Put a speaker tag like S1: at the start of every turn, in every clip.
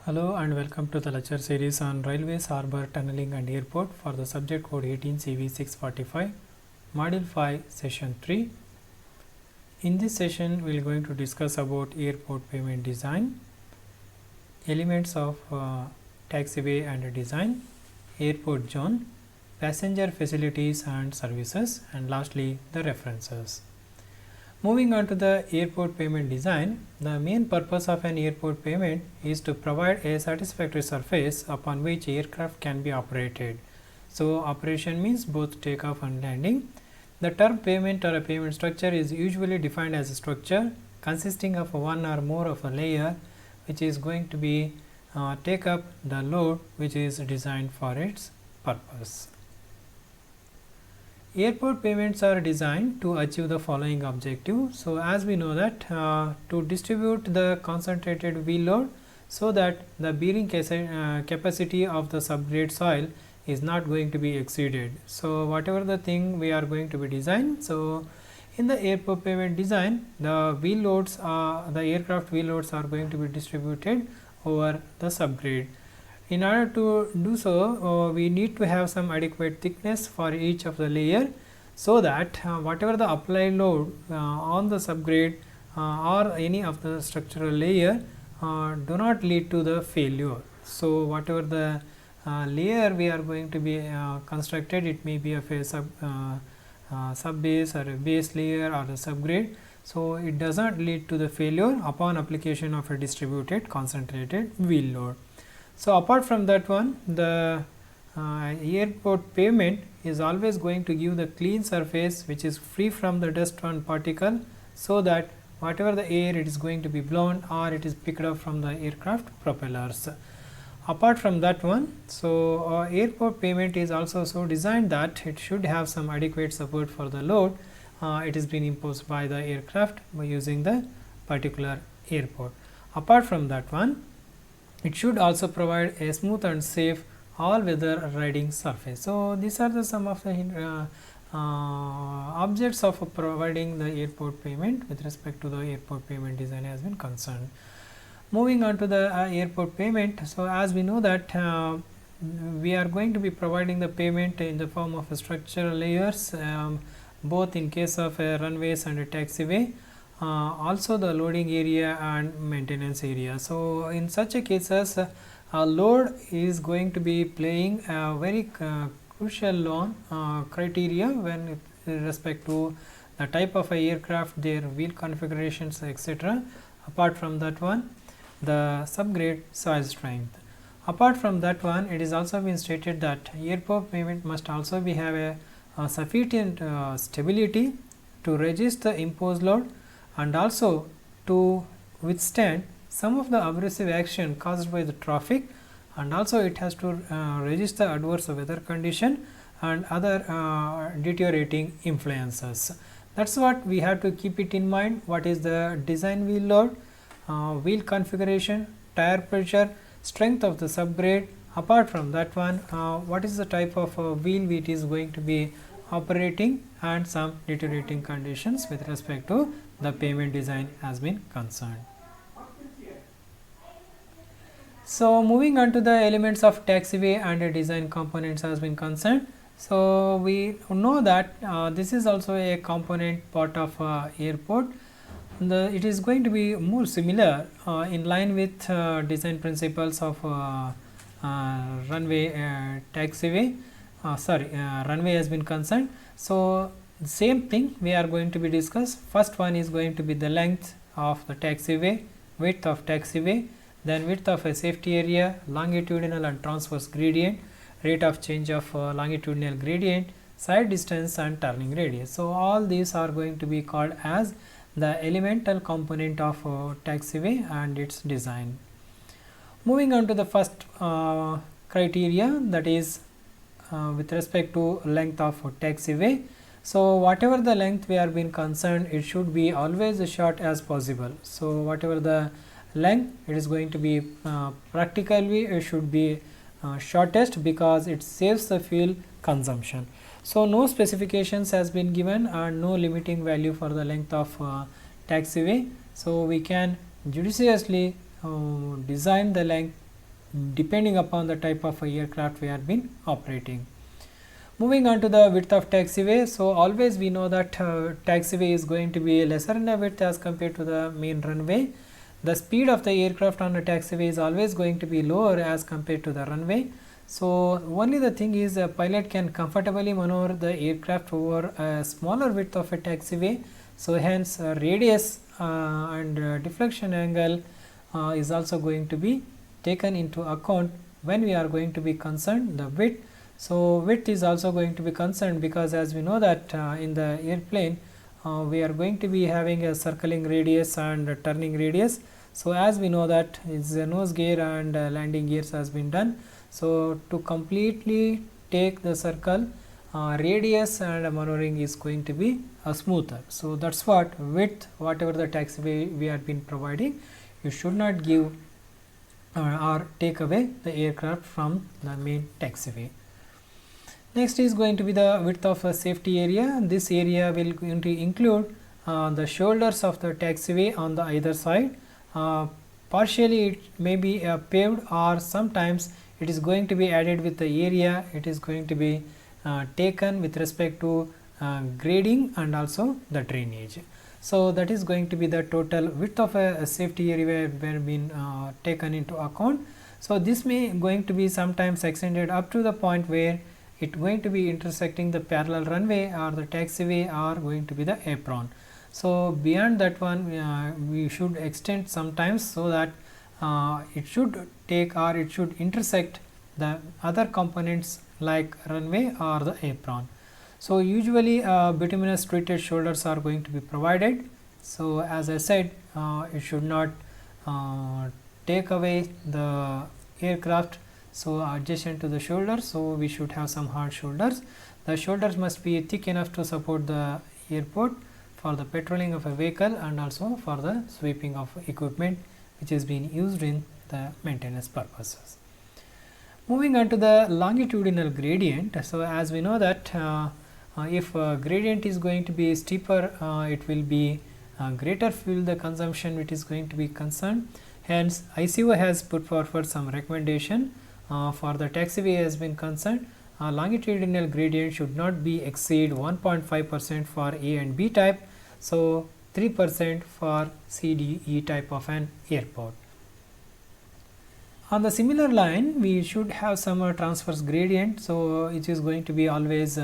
S1: Hello and welcome to the lecture series on railways, harbour, tunneling and airport for the subject code 18 CV 645, module 5, session 3. In this session, we are going to discuss about airport payment design, elements of taxiway and design, airport zone, passenger facilities and services, and lastly the references. Moving on to the airport payment design, the main purpose of an airport payment is to provide a satisfactory surface upon which aircraft can be operated. So, operation means both takeoff and landing. The term payment or a payment structure is usually defined as a structure consisting of one or more of a layer which is going to be take up the load which is designed for its purpose. Airport payments are designed to achieve the following objective. So, as we know that to distribute the concentrated wheel load so that the bearing capacity of the subgrade soil is not going to be exceeded. So, whatever the thing we are going to be design. So, in the airport payment design, the wheel loads, the aircraft wheel loads are going to be distributed over the subgrade. In order to do so, we need to have some adequate thickness for each of the layer, so that whatever the applied load on the subgrade or any of the structural layer do not lead to the failure. So, whatever the layer we are going to be constructed, it may be of a sub base or a base layer or a subgrade. So, it does not lead to the failure upon application of a distributed concentrated wheel load. So, apart from that one, the airport pavement is always going to give the clean surface which is free from the dust and particle, so that whatever the air it is going to be blown or it is picked up from the aircraft propellers. Apart from that one, so airport pavement is also so designed that it should have some adequate support for the load it is being imposed by the aircraft by using the particular airport. Apart from that one, it should also provide a smooth and safe all-weather riding surface. So, these are the some of the objects of providing the airport payment with respect to the airport payment design has been concerned. Moving on to the airport payment. So, as we know that we are going to be providing the payment in the form of structural layers, both in case of runways and a taxiway. Also the loading area and maintenance area. So, in such a cases load is going to be playing a very crucial on criteria when with respect to the type of a aircraft, their wheel configurations, etc. Apart from that one, the subgrade soil strength. Apart from that one, it is also been stated that airport payment must also be have a sufficient stability to resist the imposed load and also to withstand some of the abrasive action caused by the traffic, and also it has to resist the adverse weather condition and other deteriorating influences. That is what we have to keep it in mind. What is the design wheel load, wheel configuration, tire pressure, strength of the subgrade. Apart from that one, what is the type of wheel it is going to be operating, and some deteriorating conditions with respect to the payment design has been concerned. So, moving on to the elements of taxiway and design components has been concerned. So, we know that this is also a component part of airport. It is going to be more similar in line with design principles of runway taxiway. Runway has been concerned. So, the same thing we are going to be discussed. First one is going to be the length of the taxiway, width of taxiway, then width of a safety area, longitudinal and transverse gradient, rate of change of longitudinal gradient, side distance and turning radius. So, all these are going to be called as the elemental component of taxiway and its design. Moving on to the first criteria, that is with respect to length of taxiway. So, whatever the length we are being concerned, it should be always as short as possible. So, whatever the length, it is going to be practically it should be shortest, because it saves the fuel consumption. So, no specifications has been given and no limiting value for the length of taxiway. So, we can judiciously design the length depending upon the type of aircraft we have been operating. Moving on to the width of taxiway, so always we know that taxiway is going to be lesser in the width as compared to the main runway. The speed of the aircraft on the taxiway is always going to be lower as compared to the runway. So only the thing is a pilot can comfortably maneuver the aircraft over a smaller width of a taxiway. So hence radius and deflection angle is also going to be taken into account when we are going to be concerned the width. So width is also going to be concerned because as we know that in the airplane we are going to be having a circling radius and a turning radius. So as we know that it's a nose gear and landing gears has been done. So to completely take the circle, radius and maneuvering is going to be smoother. So that's what width, whatever the taxiway we have been providing, you should not give or take away the aircraft from the main taxiway. Next is going to be the width of a safety area. This area will going to include the shoulders of the taxiway on the either side. Partially it may be paved, or sometimes it is going to be added with the area. It is going to be taken with respect to grading and also the drainage. So that is going to be the total width of a safety area when been taken into account. So this may going to be sometimes extended up to the point where it going to be intersecting the parallel runway or the taxiway or going to be the apron. So beyond that one we should extend sometimes so that it should take or it should intersect the other components like runway or the apron. So usually bituminous treated shoulders are going to be provided. So as I said, it should not take away the aircraft. So adjacent to the shoulder, so we should have some hard shoulders. The shoulders must be thick enough to support the airport for the patrolling of a vehicle and also for the sweeping of equipment which is being used in the maintenance purposes. Moving on to the longitudinal gradient. So as we know that if gradient is going to be steeper, it will be greater fuel the consumption which is going to be concerned. Hence ICO has put forward some recommendation for the taxiway has been concerned. Longitudinal gradient should not be exceed 1.5% for A and B type, so 3% for C, D, E type of an airport. On the similar line, we should have some transverse gradient, so it is going to be always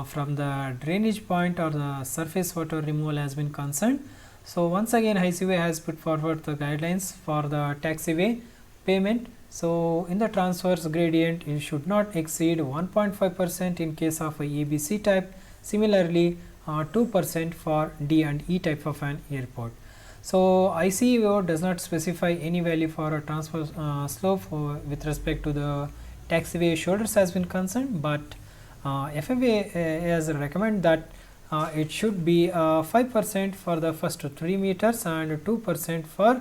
S1: from the drainage point or the surface water removal has been concerned. So once again ICO has put forward the guidelines for the taxiway payment. So in the transverse gradient, it should not exceed 1.5% in case of a ABC type. Similarly, 2% for D and E type of an airport. So ICAO does not specify any value for a transverse slope with respect to the taxiway shoulders has been concerned, but FAA has recommended that it should be 5% for the first 3 meters and 2% for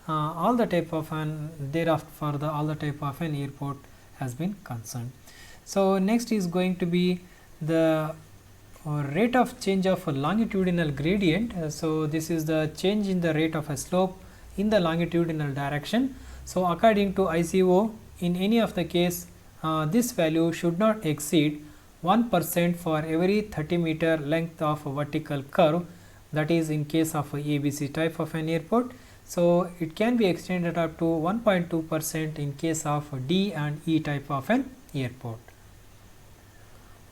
S1: all the type of an thereafter for the all the type of an airport has been concerned. So next is going to be the rate of change of a longitudinal gradient. So this is the change in the rate of a slope in the longitudinal direction. So according to ICO, in any of the case this value should not exceed 1% for every 30-meter length of a vertical curve, that is in case of a ABC type of an airport. So it can be extended up to 1.2% in case of D and E type of an airport.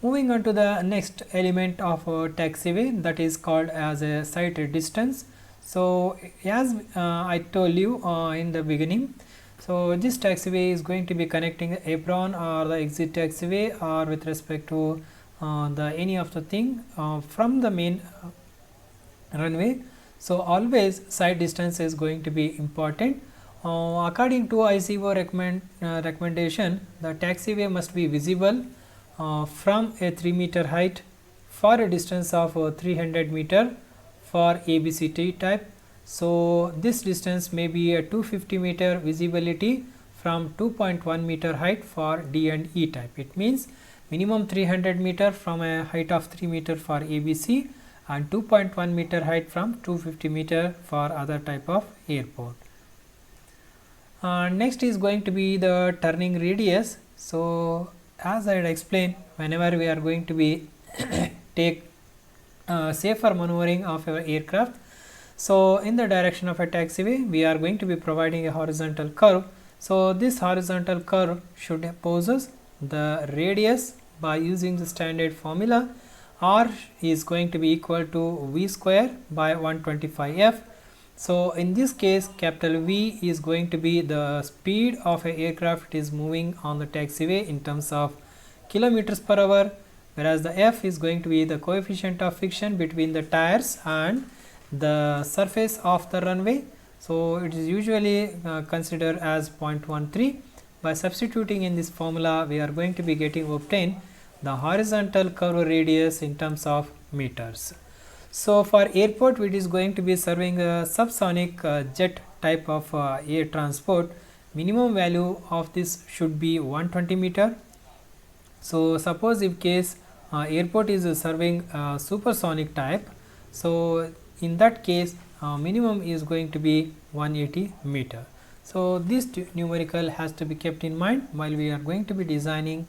S1: Moving on to the next element of a taxiway, that is called as a sight distance. So as I told you in the beginning, so this taxiway is going to be connecting the apron or the exit taxiway or with respect to the any of the thing from the main runway. So always sight distance is going to be important. According to ICO recommendation, the taxiway must be visible from a 3-meter height for a distance of 300 meter for ABCT type. So this distance may be a 250 meter visibility from 2.1 meter height for D and E type. It means minimum 300 meter from a height of 3 meter for ABC and 2.1 meter height from 250 meter for other type of airport. Next is going to be the turning radius. So as I had explained, whenever we are going to be take safer maneuvering of our aircraft, so in the direction of a taxiway we are going to be providing a horizontal curve. So this horizontal curve should possess the radius by using the standard formula. R is going to be equal to V square by 125F. So in this case, capital V is going to be the speed of an aircraft is moving on the taxiway in terms of kilometers per hour, whereas the F is going to be the coefficient of friction between the tires and the surface of the runway. So it is usually considered as 0.13. By substituting in this formula, we are going to be getting obtain the horizontal curve radius in terms of meters. So for airport, it is going to be serving a subsonic jet type of air transport. Minimum value of this should be 120 meter. So suppose if case airport is serving supersonic type, so in that case minimum is going to be 180 meter. So this numerical has to be kept in mind while we are going to be designing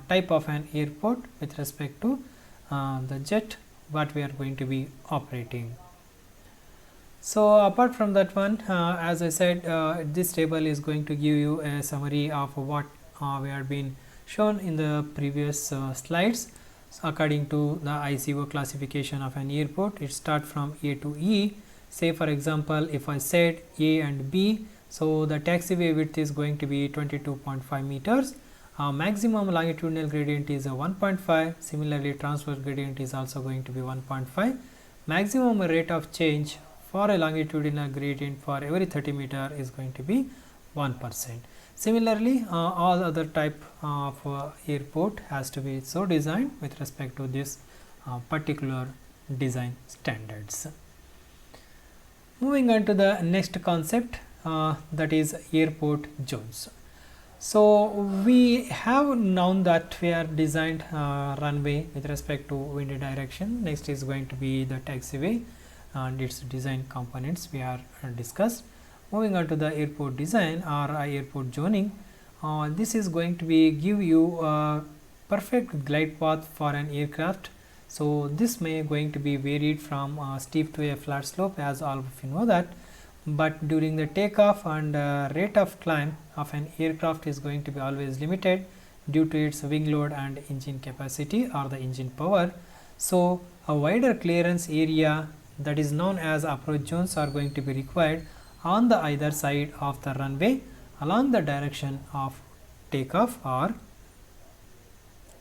S1: type of an airport with respect to the jet what we are going to be operating. So apart from that one, as I said, this table is going to give you a summary of what we have been shown in the previous slides. So according to the ICO classification of an airport, it starts from A to E. Say for example, if I said A and B, so the taxiway width is going to be 22.5 meters. Maximum longitudinal gradient is 1.5. Similarly, transverse gradient is also going to be 1.5. Maximum rate of change for a longitudinal gradient for every 30 meter is going to be 1%. Similarly, all other type of airport has to be so designed with respect to this particular design standards. Moving on to the next concept, that is airport zones. So we have known that we are designed runway with respect to wind direction. Next is going to be the taxiway and its design components we are discussed. Moving on to the airport design or airport zoning, this is going to be give you a perfect glide path for an aircraft. So this may going to be varied from steep to a flat slope, as all of you know that, but during the takeoff and rate of climb of an aircraft is going to be always limited due to its wing load and engine capacity or the engine power. So a wider clearance area that is known as approach zones are going to be required on the either side of the runway along the direction of takeoff or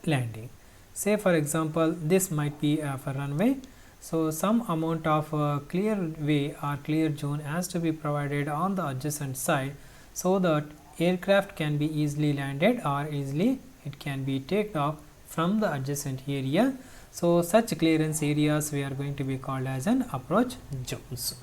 S1: landing. Say for example, this might be for runway. So some amount of clear way or clear zone has to be provided on the adjacent side so that aircraft can be easily landed or easily it can be taken off from the adjacent area. So such clearance areas we are going to be called as an approach zones.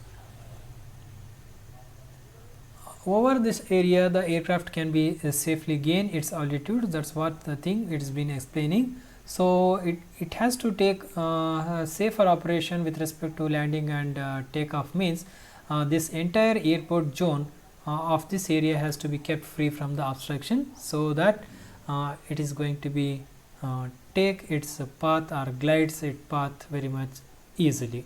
S1: Over this area, the aircraft can be safely gain its altitude. That's what the thing it has been explaining. So it has to take safer operation with respect to landing and takeoff means this entire airport zone of this area has to be kept free from the obstruction so that it is going to be take its path or glides its path very much easily.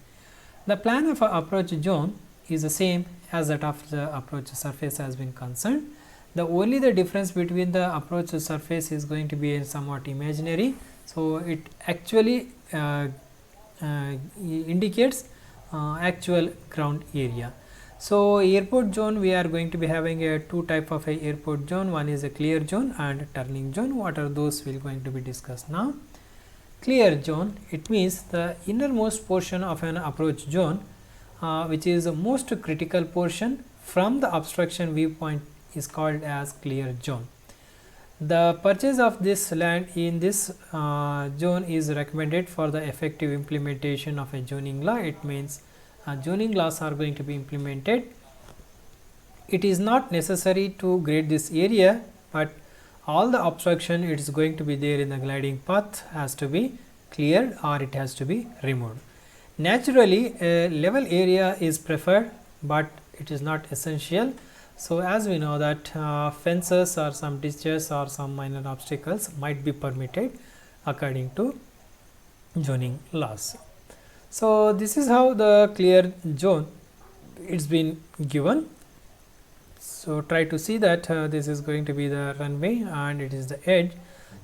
S1: The plan of an approach zone is the same as that of the approach surface has been concerned. Only the difference between the approach surface is going to be somewhat imaginary. So it actually indicates actual ground area. So airport zone, we are going to be having two type of a airport zone. One is a clear zone and turning zone. What are those we are going to be discussed now. Clear zone, it means the innermost portion of an approach zone which is the most critical portion from the obstruction viewpoint is called as clear zone. The purchase of this land in this zone is recommended for the effective implementation of a zoning law. It means zoning laws are going to be implemented. It is not necessary to grade this area, but all the obstruction it is going to be there in the gliding path has to be cleared or it has to be removed. Naturally, a level area is preferred, but it is not essential. So as we know that fences or some ditches or some minor obstacles might be permitted according to zoning laws. So this is how the clear zone it's been given. So try to see that this is going to be the runway and it is the edge.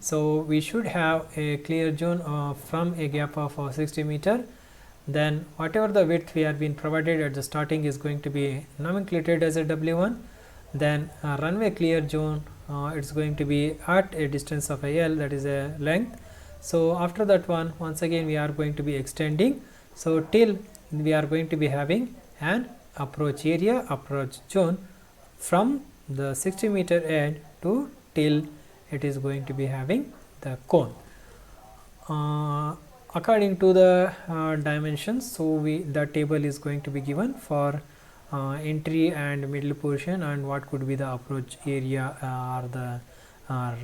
S1: So we should have a clear zone from a gap of 60 meter. Then whatever the width we have been provided at the starting is going to be nomenclated as a W1. Then runway clear zone it's going to be at a distance of a L, that is a length. So after that one, once again we are going to be extending, so till we are going to be having an approach area, approach zone from the 60 meter end to till it is going to be having the cone. According to the dimensions, so the table is going to be given for entry and middle portion and what could be the approach area or the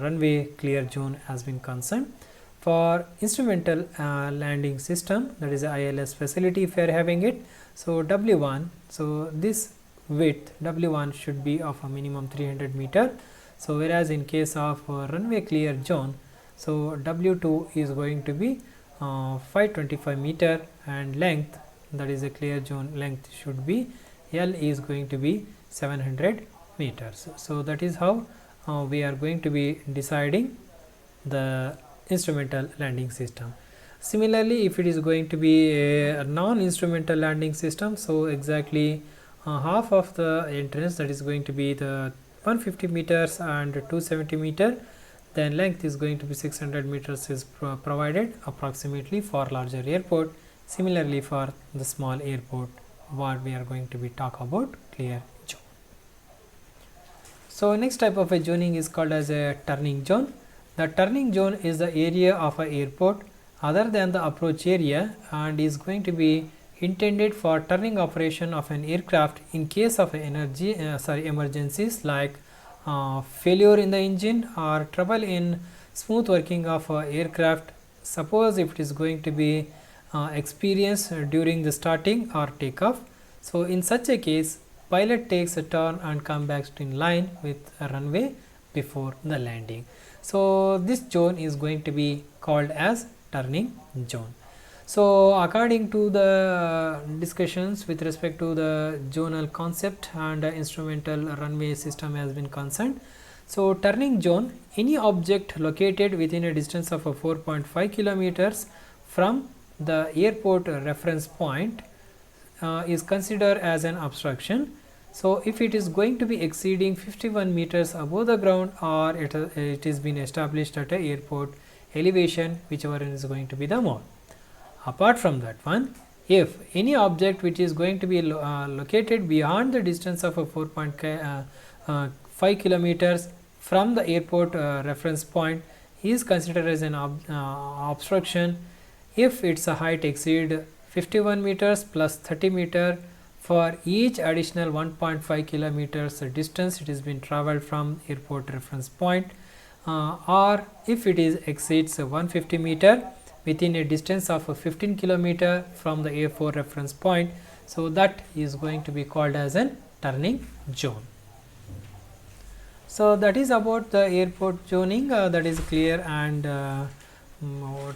S1: runway clear zone has been concerned. For instrumental landing system, that is a ILS facility if you are having it, so W1, so this width W1 should be of a minimum 300 meter. So whereas in case of runway clear zone, so W2 is going to be 525 meter and length, that is a clear zone length, should be L is going to be 700 meters. So that is how we are going to be deciding the instrumental landing system. Similarly, if it is going to be a non-instrumental landing system, so exactly half of the entrance, that is going to be the 150 meters and 270 meter, then length is going to be 600 meters is provided approximately for larger airport. Similarly for the small airport, what we are going to be talk about clear zone. So next type of a zoning is called as a turning zone. The turning zone is the area of an airport other than the approach area and is going to be intended for turning operation of an aircraft in case of emergencies like failure in the engine or trouble in smooth working of aircraft. Suppose if it is going to be experienced during the starting or takeoff, so in such a case pilot takes a turn and come back in line with a runway before the landing. So this zone is going to be called as turning zone. So according to the discussions with respect to the zonal concept and instrumental runway system has been concerned. So turning zone, any object located within a distance of 4.5 kilometers from the airport reference point is considered as an obstruction. So if it is going to be exceeding 51 meters above the ground or it is been established at a airport elevation, whichever is going to be the more. Apart from that one, if any object which is going to be located beyond the distance of 4.5 kilometers from the airport reference point is considered as an obstruction if its height exceed 51 meters plus 30 meter for each additional 1.5 kilometers distance it has been traveled from airport reference point, or if it is exceeds 150 meter within a distance of 15 kilometer from the airport reference point. So that is going to be called as an turning zone. So that is about the airport zoning, that is clear, and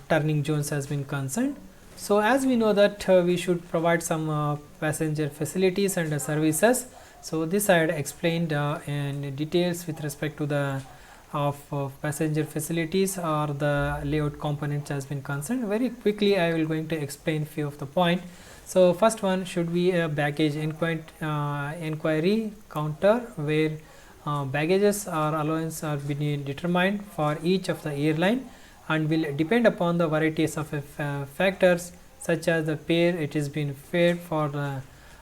S1: turning zones has been concerned. So as we know that we should provide some passenger facilities and services. So this I had explained in details with respect to the passenger facilities or the layout components has been concerned. Very quickly I will going to explain few of the point. So first one should be a baggage inquiry counter where baggages or allowance are being determined for each of the airline and will depend upon the varieties of factors such as the pair it is being fared for the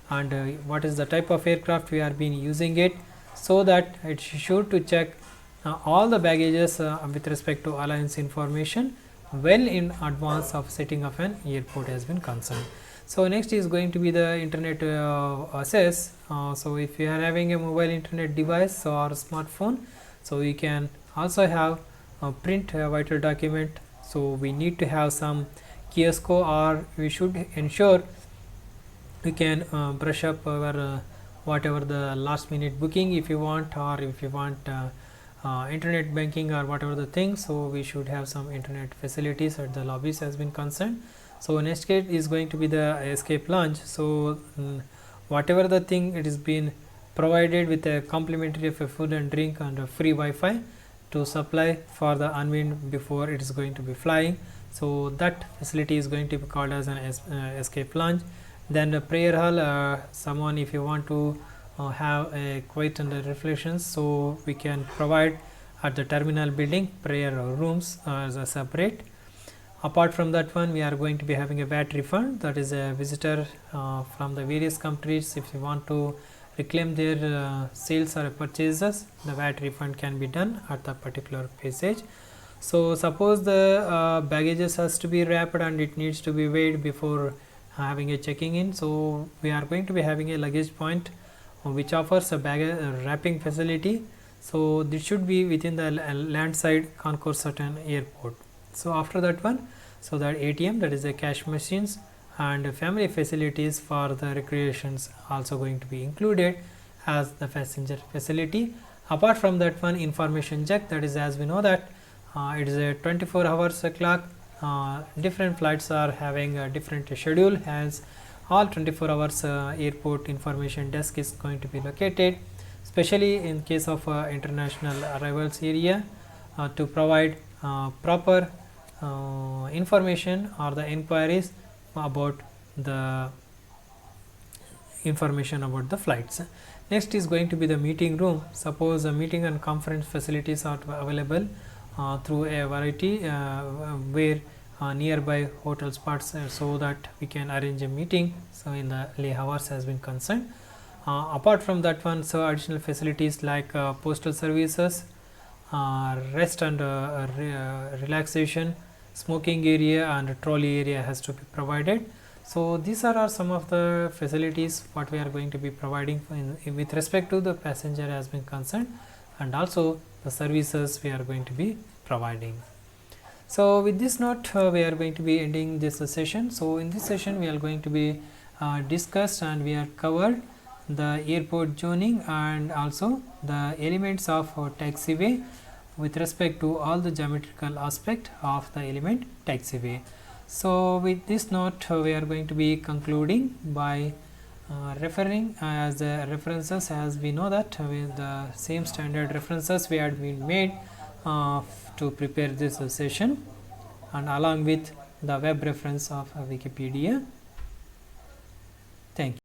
S1: and what is the type of aircraft we are being using it, so that it should to check all the baggages with respect to allowance information well in advance of setting of an airport has been concerned. So next is going to be the internet access. So if you are having a mobile internet device or smartphone, so you can also have print vital document. So we need to have some kiosko, or we should ensure we can brush up our whatever the last minute booking if you want, or if you want internet banking or whatever the thing. So we should have some internet facilities at the lobbies has been concerned. So next gate is going to be the escape lounge. So whatever the thing, it is been provided with a complimentary of a food and drink and a free Wi-Fi to supply for the unmanned before it is going to be flying. So that facility is going to be called as an escape lounge. Then the prayer hall, someone if you want to have a quiet and reflections, so we can provide at the terminal building prayer rooms as a separate. Apart from that one, we are going to be having a VAT refund, that is a visitor from the various countries, if you want to reclaim their sales or purchases, the VAT refund can be done at the particular passage. So suppose the baggages has to be wrapped and it needs to be weighed before having a checking in, so we are going to be having a luggage point which offers a baggage wrapping facility. So this should be within the landside Concourse Sutton Airport. So after that one, so that ATM, that is the cash machines, and family facilities for the recreations also going to be included as the passenger facility. Apart from that one, information jack, that is, as we know that it is a 24 hours clock. Different flights are having a different schedule, as all 24 hours airport information desk is going to be located, especially in case of international arrivals area, to provide proper information or the inquiries about the information about the flights. Next is going to be the meeting room. Suppose a meeting and conference facilities are available through a variety where nearby hotel spots, so that we can arrange a meeting, so in the lay hours has been concerned. Apart from that one, so additional facilities like postal services, rest and relaxation, smoking area and trolley area has to be provided. So these are some of the facilities what we are going to be providing with respect to the passenger has been concerned, and also the services we are going to be providing. So with this note, we are going to be ending this session. So in this session we are going to be discussed and we are covered the airport zoning and also the elements of taxiway with respect to all the geometrical aspect of the element taxiway. So with this note, we are going to be concluding by referring as the references, as we know that with the same standard references we had been made to prepare this session, and along with the web reference of Wikipedia. Thank you.